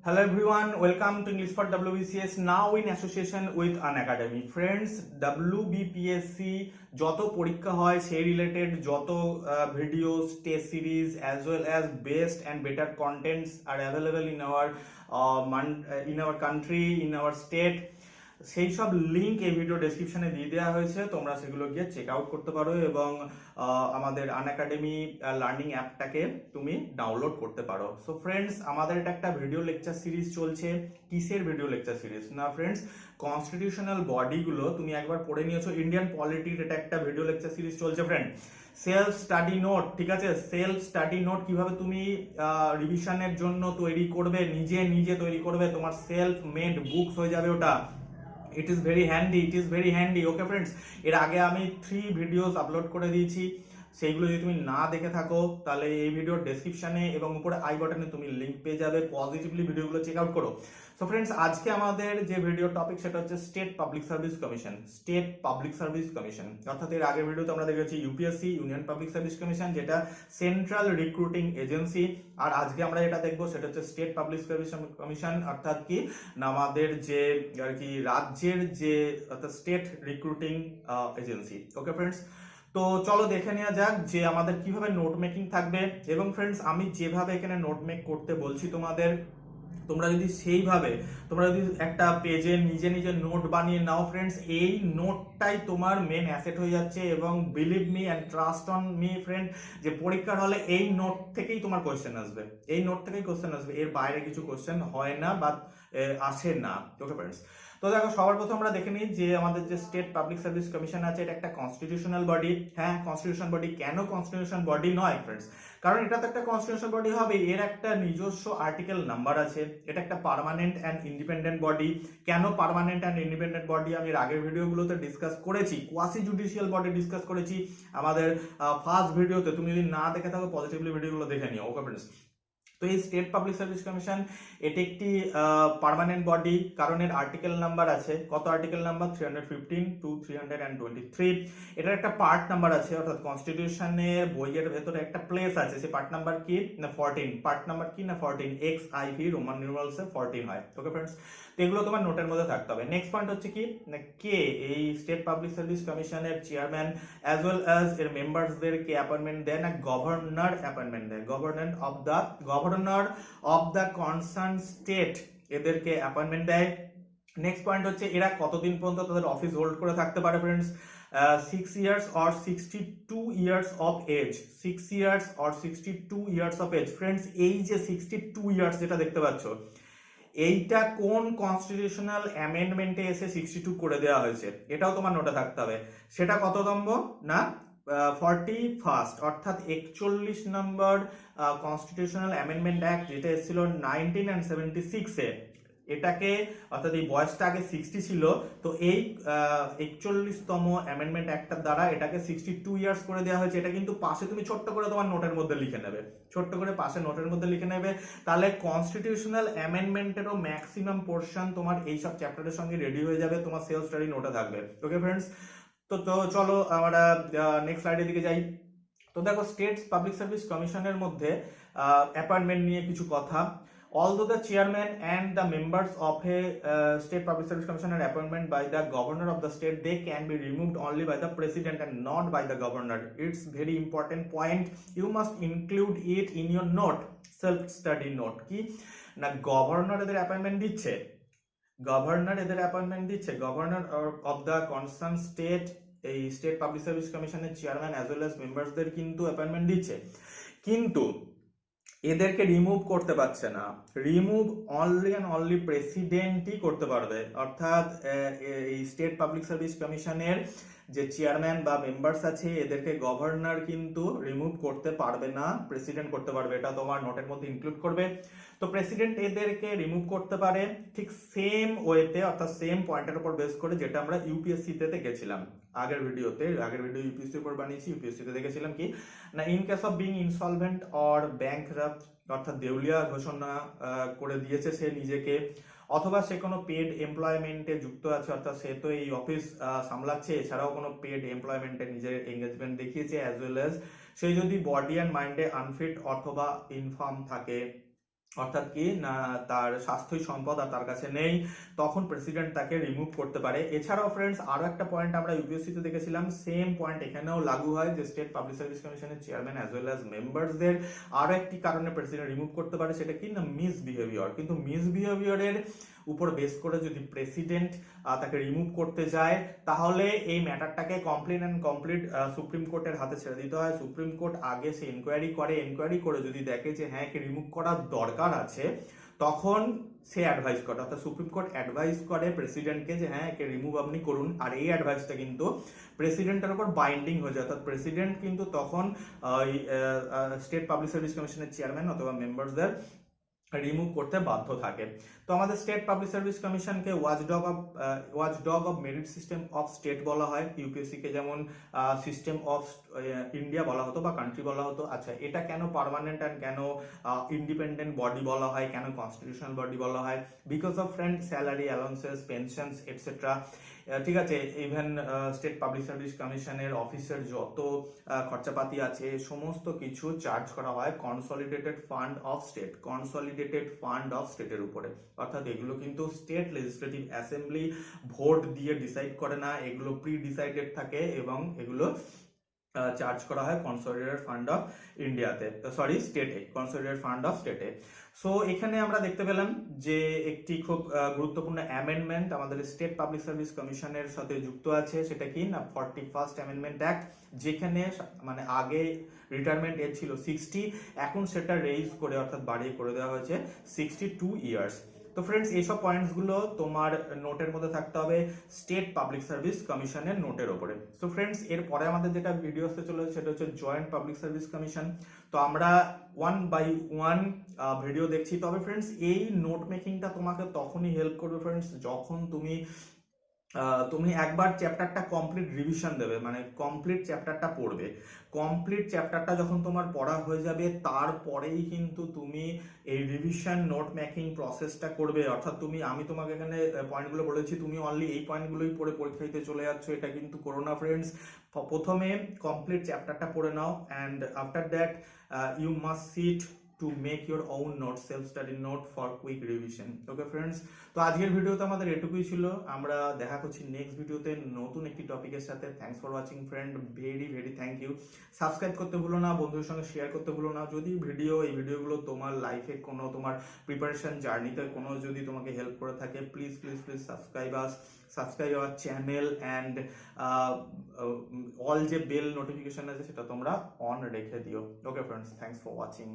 Hello everyone, welcome to English for WBCS now in association with an academy. Friends, WBPSC যত পরীক্ষা হয় সেই related যত videos, test series as well as best and better contents are available in our country, in our state. সেই সব link এই video ডেসক্রিপশনে দিয়ে দেওয়া হয়েছে, তোমরা সেগুলো গিয়ে চেক আউট করতে পারো এবং আমাদের আনএকাডেমি লার্নিং অ্যাপটাকে তুমি ডাউনলোড করতে পারো। সো ফ্রেন্ডস, আমাদের এটা একটা ভিডিও লেকচার সিরিজ চলছে। কিসের ভিডিও লেকচার সিরিজ? না ফ্রেন্ডস, কনস্টিটিউশনাল বডিগুলো তুমি একবার পড়ে নিয়েছো, ইন্ডিয়ান পলিটির এটা একটা ভিডিও লেকচার সিরিজ চলছে ফ্রেন্ড। সেলফ স্টাডি নোট, ঠিক আছে, সেলফ স্টাডি নোট কিভাবে তুমি রিভিশনের জন্য তৈরি করবে, নিজে তৈরি করবে, তোমার সেলফ মেড বুকস হয়ে যাবে ওটা। It is very handy okay friends. এর আগে আমি 3 ভিডিওস আপলোড করে দিয়েছি, সেইগুলো যদি তুমি না দেখে থাকো তাহলে এই ভিডিওর ডেসক্রিপশনে এবং উপরে আই বাটনে তুমি লিংক পেয়ে যাবে, পজিটিভলি ভিডিওগুলো চেক আউট করো। সো ফ্রেন্ডস, আজকে আমাদের যে ভিডিও টপিক সেটা হচ্ছে স্টেট পাবলিক সার্ভিস কমিশন। অর্থাৎ এর আগের ভিডিওতে আমরা দেখেছি UPSC, union public service commission, যেটা সেন্ট্রাল রিক্রুটিং এজেন্সি। আর আজকে আমরা যেটা দেখবো সেটা হচ্ছে স্টেট পাবলিক সার্ভিস কমিশন, অর্থাৎ কি না আমাদের যে আর কি রাজ্যের যে অর্থাৎ state recruiting agency. Okay friends, তো চলো দেখে নেওয়া যাক যে আমাদের কিভাবে নোট মেকিং থাকবে। এবং ফ্রেন্ডস, আমি যেভাবে এখানে নোট মেক করতে বলছি তোমাদের, তোমরা যদি একটা পেজে নিজে নোট বানিয়ে নাও ফ্রেন্ডস, এই নোটটাই তোমার মেন অ্যাসেট হয়ে যাচ্ছে। এবং believe me and trust on me friend, যে পরীক্ষার হলে এই নোট থেকেই তোমার কোশ্চেন আসবে, এর বাইরে কিছু কোশ্চেন হয় না বা আসে না। ওকে ফ্রেন্ডস, তো দেখো সবার প্রথম আমরা দেখে নিই যে আমাদের যে স্টেট পাবলিক সার্ভিস কমিশন আছে এটা একটা কনস্টিটিউশনাল বডি। হ্যাঁ, কনস্টিটিউশন বডি। কেন কনস্টিটিউশন বডি নয় ফ্রেন্ডস? কারণ এটা তো একটা কনস্টিটিউশন বডি হবে, এর একটা নিজস্ব আর্টিকেল নাম্বার আছে, এটা একটা পার্মানেন্ট অ্যান্ড ইন্ডিপেন্ডেন্ট বডি। কেন পার্মানেন্ট অ্যান্ড ইন্ডিপেন্ডেন্ট বডি আমি এর আগের ভিডিওগুলোতে ডিসকাস করেছি, কোয়াসি জুডিশিয়াল বডি ডিসকাস করেছি আমাদের ফার্স্ট ভিডিওতে। তুমি যদি না দেখে থাকো পজিটিভলি ভিডিওগুলো দেখে নিও। ওকে ফ্রেন্ডস, তো এই স্টেট পাবলিক সার্ভিস কমিশন এটি একটি পার্মানেন্ট বডি, কারণ এর আর্টিকেল নাম্বার আছে, কত আর্টিকেল নাম্বার? 315 টু 323। এটার একটা পার্ট নাম্বার আছে, অর্থাৎ কনস্টিটিউশনের বইয়ের ভেতরে একটা প্লেস আছে, সেই পার্ট নাম্বার কি না 14। পার্ট নাম্বার কি না 14, XIV রোমান নিউমারালসে 14 হয়। ওকে ফ্রেন্ডস, তো এগুলো তোমার নোটের মধ্যে থাকতে হবে। নেক্সট পয়েন্ট হচ্ছে কি না কে এই স্টেট পাবলিক সার্ভিস কমিশনের চেয়ারম্যান অ্যাজ ওয়েল অ্যাজ এর মেম্বারসদেরকে অ্যাপয়েন্টমেন্ট দেয় না গভর্নর অ্যাপয়েন্টমেন্ট দেয়, governor of the concern state এদেরকে অ্যাপয়েন্টমেন্ট দেয়। নেক্সট পয়েন্ট হচ্ছে এরা কতদিন পর্যন্ত তাদের অফিস হোল্ড করে থাকতে পারে friends? 6 years or 62 years of age। 6 years or 62 years of age friends. এই যে 62 ইয়ার্স যেটা দেখতে পাচ্ছ, এইটা কোন কনস্টিটিউশনাল অ্যামেন্ডমেন্টে এসে 62 করে দেওয়া হয়েছে, এটাও তোমার নোটে থাকতে হবে। সেটা কত নম্বর না 41st, অর্থাৎ 41 নম্বর কনস্টিটিউশনাল অ্যামেন্ডমেন্ট অ্যাক্ট, যেটা এসেছিল 1976-এ। এটাকে অর্থাৎ এই বয়সটা আগে 60 ছিল, তো এই 41তম অ্যামেন্ডমেন্ট অ্যাক্টটার দ্বারা এটাকে 62 ইয়ার্স করে দেওয়া হয়েছে। এটা কিন্তু পাশে তুমি ছোট্ট করে তোমার নোটের মধ্যে লিখে নেবে, তাহলে কনস্টিটিউশনাল অ্যামেন্ডমেন্টেরও ম্যাক্সিমাম পোর্শন তোমার এইসব চ্যাপ্টারের সঙ্গে রেডি হয়ে যাবে, তোমার সেলফ স্টাডি নোটে থাকবে। ওকে ফ্রেন্ডস, তো চলো আমরা নেক্সট স্লাইডের দিকে যাই। তো দেখো স্টেট পাবলিক সার্ভিস কমিশনের মধ্যে অ্যাপয়েন্টমেন্ট নিয়ে কিছু কথা। Although the chairman and the members of a state public service commission are appointed by the governor of the state, they can be removed only by the president and not by the governor. It's very important point, you must include it in your note, self study note। কি না governor এদের appointment দিচ্ছে, governor of the concern state এই state public service কমিশনের chairman as well as মেম্বারসদের কিন্তু appointment দিচ্ছে, কিন্তু এদেরকে রিমুভ করতে পারছে না। রিমুভ অনলি অ্যান্ড অনলি প্রেসিডেন্টই করতে পারবে, অর্থাৎ এই স্টেট পাবলিক সার্ভিস কমিশনের যে চেয়ারম্যান বা মেম্বার্স আছে এদেরকে গভর্নর কিন্তু রিমুভ করতে পারবে না, প্রেসিডেন্ট করতে পারবে। এটা তোমার নোটের মধ্যে ইনক্লুড করবে। তো প্রেসিডেন্ট এদেরকে রিমুভ করতে পারে ঠিক সেম ওয়েতে, অর্থাৎ সেম পয়েন্টের উপর বেস করে যেটা আমরা ইউপিএসসি তে দেখেছিলাম আগের ভিডিও ইউপিএসসি উপর বানিয়েছি। ইউপিএসসি তে দেখেছিলাম কি না in case of being insolvent or ব্যাংকরাপ্ট, অর্থাৎ দেউলিয়া ঘোষণা করে দিয়েছে সে নিজেকে, অথবা সে কোনো পেড এমপ্লয়মেন্টে যুক্ত আছে, অর্থাৎ সে তো এই অফিস সামলাচ্ছে, এছাড়াও কোনো পেড এমপ্লয়মেন্টে নিজের এঙ্গেজমেন্ট দেখিয়েছে, অ্যাজ ওয়েল অ্যাজ সে যদি বডি অ্যান্ড মাইন্ডে আনফিট অথবা ইনফার্ম থাকে, অর্থাৎ কি না তার স্বাস্থ্যই সম্পদ আর তার কাছে নেই, তখন প্রেসিডেন্ট তাকে রিমুভ করতে পারে। এছাড়াও ফ্রেন্ডস আরো একটা পয়েন্ট আমরা ইউপিএসসি তে দেখেছিলাম, সেম পয়েন্ট এখানেও লাগু হয় যে স্টেট পাবলিক সার্ভিস কমিশনের চেয়ারম্যান অ্যাজ ওয়েল অ্যাজ মেম্বারসদের আরো একটি কারণে প্রেসিডেন্ট রিমুভ করতে পারে, সেটা কি না মিসবিহেভিয়ার। কিন্তু মিসবিহেভিয়ারের উপর বেস করে যদি প্রেসিডেন্ট তাকে রিমুভ করতে যায়, তাহলে এই ম্যাটারটাকে কমপ্লিট অ্যান্ড কমপ্লিট সুপ্রিম কোর্টের হাতে ছেড়ে দিতে হয়। সুপ্রিম কোর্ট আগে সে এনকোয়ারি করে, এনকোয়ারি করে যদি দেখে যে হ্যাঁ একে রিমুভ করার দরকার আছে, তখন সে অ্যাডভাইস করে, অর্থাৎ সুপ্রিম কোর্ট অ্যাডভাইস করে প্রেসিডেন্টকে যে হ্যাঁ একে রিমুভ আপনি করুন। আর এই অ্যাডভাইসটা কিন্তু প্রেসিডেন্টের উপর বাইন্ডিং হয়ে যায়, অর্থাৎ প্রেসিডেন্ট কিন্তু তখন স্টেট পাবলিক সার্ভিস কমিশনের চেয়ারম্যান অথবা মেম্বারসদের রিমুভ করতে বাধ্য থাকে। তো আমাদের স্টেট পাবলিক সার্ভিস কমিশনকে watchdog of merit system of state বলা হয়। ইউপিএসসি কে যেমন সিস্টেম অফ ইন্ডিয়া বলা হতো বা কান্ট্রি বলা হতো। আচ্ছা, এটা কেন পার্মানেন্ট অ্যান্ড কেন ইন্ডিপেন্ডেন্ট বডি বলা হয়, কেন কনস্টিটিউশনাল বডি বলা হয়? Because of friend salary, allowances, pensions etcetera. ঠিক আছে, ইভেন স্টেট পাবলিক সার্ভিস কমিশনের অফিসের যত খরচাপাতি আছে সমস্ত কিছু চার্জ করা হয় consolidated fund of state, consolidated fund of স্টেটের উপরে। অর্থাৎ এগুলো কিন্তু স্টেট লেজিসলেটিভ অ্যাসেম্বলি ভোট দিয়ে ডিসাইড করে না, এগুলো প্রি ডিসাইডেড থাকে এবং এগুলো চার্জ করা হয় কনসলিডেটেড ফান্ড অফ ইন্ডিয়াতে, সরি স্টেটে, কনসলিডেটেড ফান্ড অফ স্টেটে। সো এখানে আমরা দেখতে পেলাম যে একটি খুব গুরুত্বপূর্ণ অ্যামেন্ডমেন্ট আমাদের স্টেট পাবলিক সার্ভিস কমিশনের সাথে যুক্ত আছে, সেটা কি না 41st অ্যামেন্ডমেন্ট অ্যাক্ট, যেখানে মানে আগে রিটায়ারমেন্ট এজ ছিল 60, এখন সেটা রেইজ করে অর্থাৎ বাড়িয়ে করে দেওয়া হয়েছে 62 ইয়ার্স। তো ফ্রেন্ডস এইসব পয়েন্টস গুলো তোমার নোটের মধ্যে থাকতে হবে স্টেট পাবলিক সার্ভিস কমিশনের নোটের উপরে। তো ফ্রেন্ডস এরপরে আমাদের যেটা ভিডিও আসতে চলেছে সেটা হচ্ছে জয়েন্ট পাবলিক সার্ভিস কমিশন। তো আমরা 1 বাই 1 ভিডিও দেখছি। তবে ফ্রেন্ডস এই নোট মেকিংটা তোমাকে তখনই হেল্প করবে ফ্রেন্ডস যখন তুমি একবার চ্যাপ্টারটা কমপ্লিট রিভিশন দেবে, মানে কমপ্লিট চ্যাপ্টারটা পড়বে। কমপ্লিট চ্যাপ্টারটা যখন তোমার পড়া হয়ে যাবে, তারপরেই কিন্তু তুমি এই রিভিশন নোট মেকিং প্রসেসটা করবে। অর্থাৎ আমি তোমাকে এখানে পয়েন্টগুলো বলেছি, তুমি অনলি এই পয়েন্টগুলোই পড়ে পরীক্ষা দিতে চলে যাচ্ছ, এটা কিন্তু করো না ফ্রেন্ডস। প্রথমে কমপ্লিট চ্যাপ্টারটা পড়ে নাও, and after that you must sit to make your own notes, self study note for quick revision. Okay friends, তো আজকের ভিডিওতে আমাদের এটুকুই ছিল। আমরা দেখা করছি নেক্সট ভিডিওতে নতুন একটি টপিকের সাথে। Thanks for watching friend, very very thank you. Subscribe করতে ভুলো না, বন্ধুদের সঙ্গে শেয়ার করতে ভুলো না। যদি এই ভিডিওগুলো তোমার লাইফে কোনো তোমার প্রিপারেশন জার্নিতে কোনো যদি তোমাকে হেল্প করে থাকে, please please please subscribe our channel, and all যে বেল নোটিফিকেশন আছে সেটা তোমরা অন রেখে দিও। Okay friends, thanks for watching.